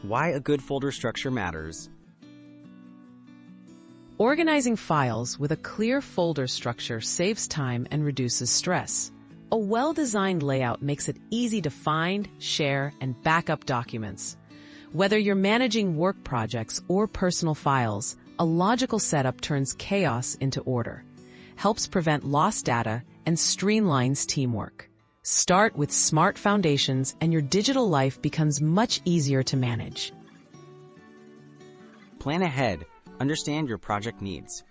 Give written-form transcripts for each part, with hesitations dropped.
Why a good folder structure matters. Organizing files with a clear folder structure saves time and reduces stress. A well-designed layout makes it easy to find, share, and back up documents. Whether you're managing work projects or personal files, a logical setup turns chaos into order, helps prevent lost data, and streamlines teamwork. Start with smart foundations and your digital life becomes much easier to manage. Plan ahead. Understand your project needs.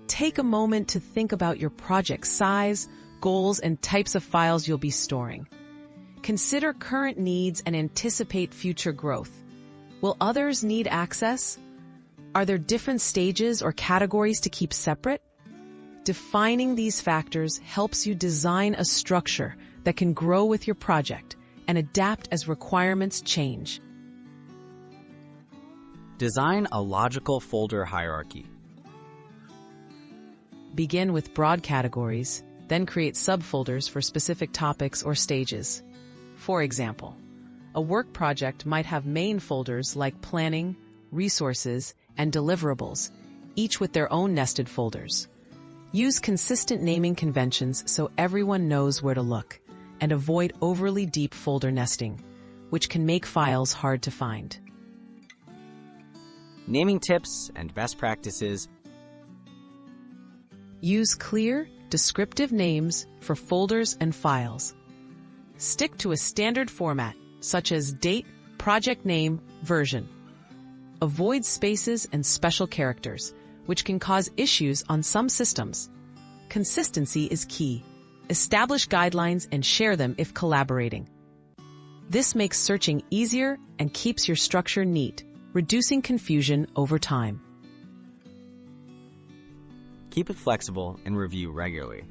Take a moment to think about your project size, goals, and types of files you'll be storing. Consider current needs and anticipate future growth. Will others need access? Are there different stages or categories to keep separate? Defining these factors helps you design a structure that can grow with your project and adapt as requirements change. Design a logical folder hierarchy. Begin with broad categories, then create subfolders for specific topics or stages. For example, a work project might have main folders like planning, resources, and deliverables, each with their own nested folders. Use consistent naming conventions so everyone knows where to look, and avoid overly deep folder nesting, which can make files hard to find. Naming tips and best practices. Use clear, descriptive names for folders and files. Stick to a standard format, such as date, project name, version. Avoid spaces and special characters, which can cause issues on some systems. Consistency is key. Establish guidelines and share them if collaborating. This makes searching easier and keeps your structure neat, reducing confusion over time. Keep it flexible and review regularly.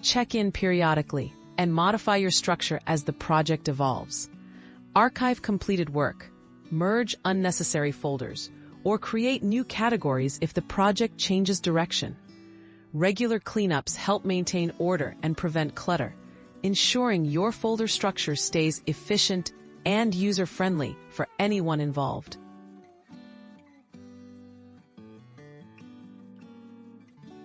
Check in periodically and modify your structure as the project evolves. Archive completed work, merge unnecessary folders, or create new categories if the project changes direction. Regular cleanups help maintain order and prevent clutter, ensuring your folder structure stays efficient and user-friendly for anyone involved.